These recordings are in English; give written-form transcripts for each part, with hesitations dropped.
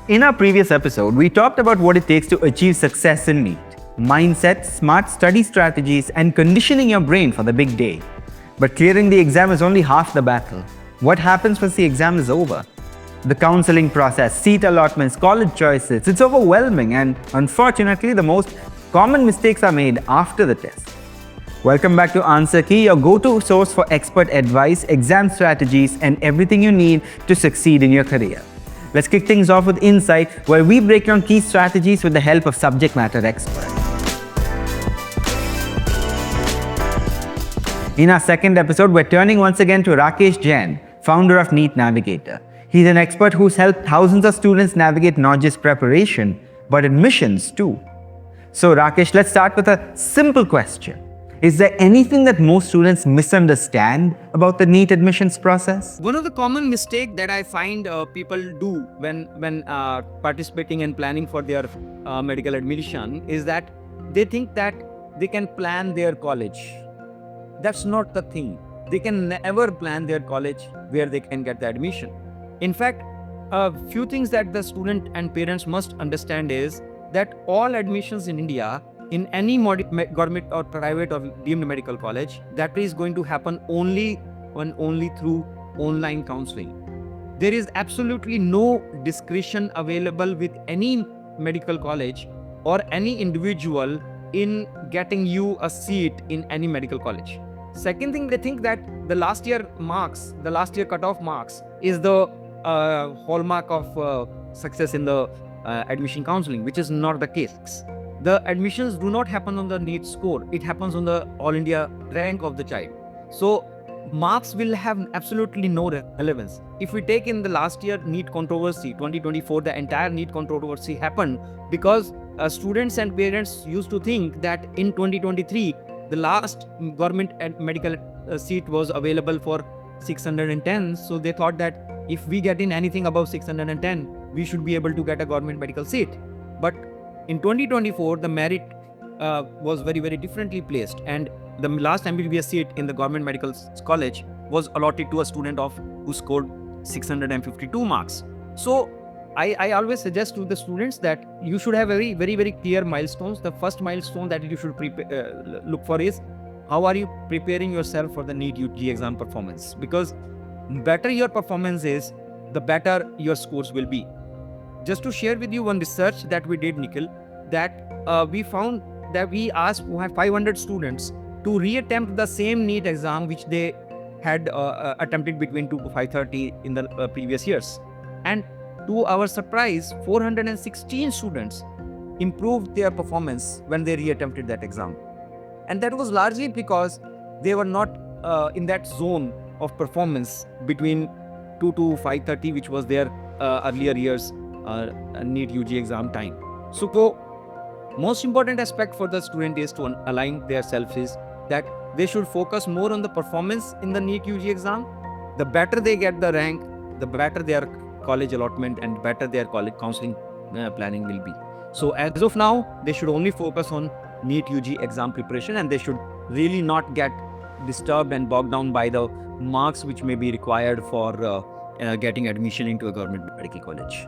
In our previous episode, we talked about what it takes to achieve success in NEET. Mindset, smart study strategies, and conditioning your brain for the big day. But clearing the exam is only half the battle. What happens once the exam is over? The counselling process, seat allotments, college choices, it's overwhelming, and unfortunately, the most common mistakes are made after the test. Welcome back to Answer Key, your go-to source for expert advice, exam strategies, and everything you need to succeed in your career. Let's kick things off with Insight, where we break down key strategies with the help of subject matter experts. In our second episode, we're turning once again to Rakesh Jain, founder of NEET Navigator. He's an expert who's helped thousands of students navigate not just preparation, but admissions too. So Rakesh, let's start with a simple question. Is there anything that most students misunderstand about the NEET admissions process? One of the common mistakes that I find people do when participating and planning for their medical admission is that they think that they can plan their college. That's not the thing. They can never plan their college where they can get the admission. In fact, a few things that the student and parents must understand is that all admissions in India in any government or private or deemed medical college, that is going to happen only through online counseling. There is absolutely no discretion available with any medical college or any individual in getting you a seat in any medical college. Second thing, they think that the last year cutoff marks is the hallmark of success in the admission counseling, which is not the case. The admissions do not happen on the NEET score. It happens on the All India rank of the child. So marks will have absolutely no relevance. If we take in the last year NEET controversy, 2024, the entire NEET controversy happened because students and parents used to think that in 2023, the last government medical seat was available for 610. So they thought that if we get in anything above 610, we should be able to get a government medical seat. But in 2024, the merit was very, very differently placed, and the last MBBS seat in the government medical college was allotted to a student who scored 652 marks. So I always suggest to the students that you should have very, very clear milestones. The first milestone that you should look for is how are you preparing yourself for the NEET UG exam performance? Because better your performance is, the better your scores will be. Just to share with you one research that we did, Nikhil, that we found that we asked 500 students to reattempt the same NEET exam which they had attempted between 2 to 530 in the previous years. And to our surprise, 416 students improved their performance when they reattempted that exam. And that was largely because they were not in that zone of performance between 2 to 530, which was their earlier years NEET UG exam time. So the most important aspect for the student is to align themselves is that they should focus more on the performance in the NEET UG exam. The better they get the rank, the better their college allotment and better their college counseling planning will be. So as of now, they should only focus on NEET UG exam preparation, and they should really not get disturbed and bogged down by the marks which may be required for getting admission into a government medical college.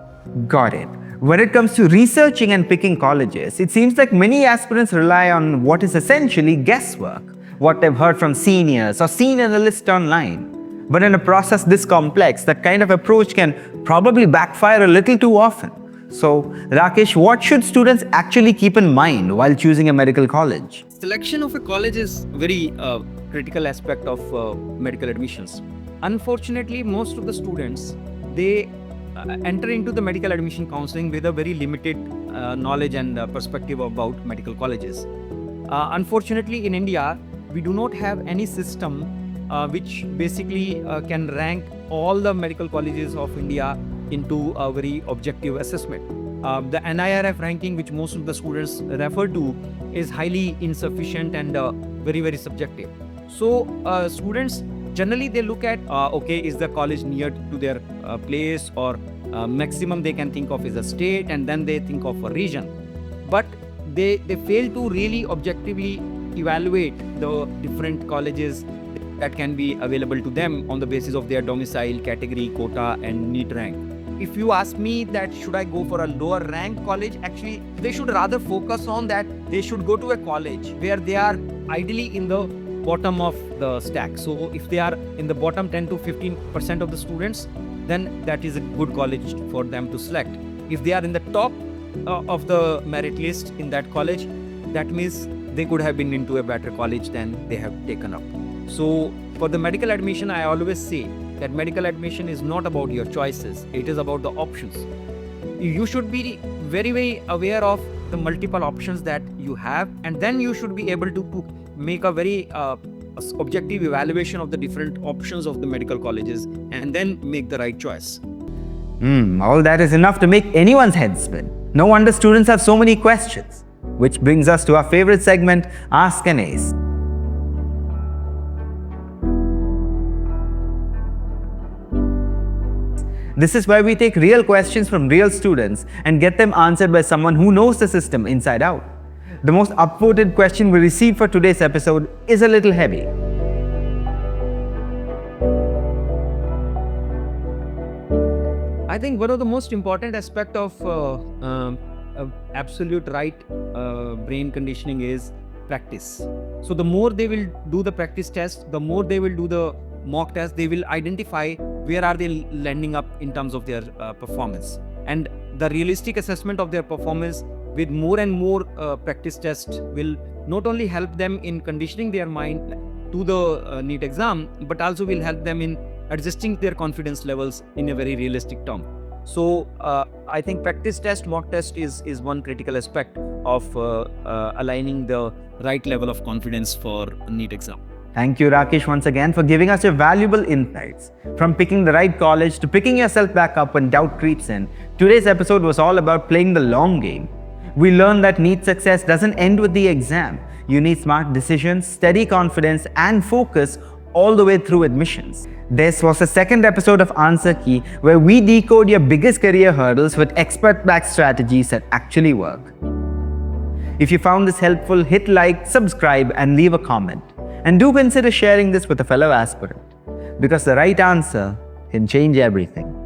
Got it. When it comes to researching and picking colleges, it seems like many aspirants rely on what is essentially guesswork, what they've heard from seniors or seen in a list online. But in a process this complex, that kind of approach can probably backfire a little too often. So, Rakesh, what should students actually keep in mind while choosing a medical college? Selection of a college is very critical aspect of medical admissions. Unfortunately, most of the students, they enter into the medical admission counseling with a very limited knowledge and perspective about medical colleges. Unfortunately, in India, we do not have any system which basically can rank all the medical colleges of India into a very objective assessment. The NIRF ranking, which most of the students refer to, is highly insufficient and very, very subjective. So students generally they look at is the college near to their place, or maximum they can think of is a state, and then they think of a region. But they fail to really objectively evaluate the different colleges that can be available to them on the basis of their domicile, category, quota, and NEET rank. if you ask me that should I go for a lower rank college, actually they should rather focus on that they should go to a college where they are ideally in the bottom of the stack. So if they are in the bottom 10 to 15% of the students, then that is a good college for them to select. If they are in the top of the merit list in that college, that means they could have been into a better college than they have taken up. So for the medical admission, I always say that medical admission is not about your choices, it is about the options. You should be very, very aware of the multiple options that you have, and then you should be able to make a very objective evaluation of the different options of the medical colleges and then make the right choice. All that is enough to make anyone's head spin. No wonder students have so many questions. Which brings us to our favorite segment, Ask an Ace. This is where we take real questions from real students and get them answered by someone who knows the system inside out. The most upvoted question we received for today's episode is a little heavy. I think one of the most important aspect of absolute right brain conditioning is practice. So the more they will do the practice test, the more they will do the mock test, they will identify where are they landing up in terms of their performance. And the realistic assessment of their performance with more and more practice tests will not only help them in conditioning their mind to the NEET exam, but also will help them in adjusting their confidence levels in a very realistic term. So I think practice test, mock test is one critical aspect of aligning the right level of confidence for NEET exam. Thank you, Rakesh, once again for giving us your valuable insights. From picking the right college to picking yourself back up when doubt creeps in, today's episode was all about playing the long game. We learned that NEET success doesn't end with the exam. You need smart decisions, steady confidence, and focus all the way through admissions. This was the second episode of Answer Key, where we decode your biggest career hurdles with expert-backed strategies that actually work. If you found this helpful, hit like, subscribe, and leave a comment. And do consider sharing this with a fellow aspirant, because the right answer can change everything.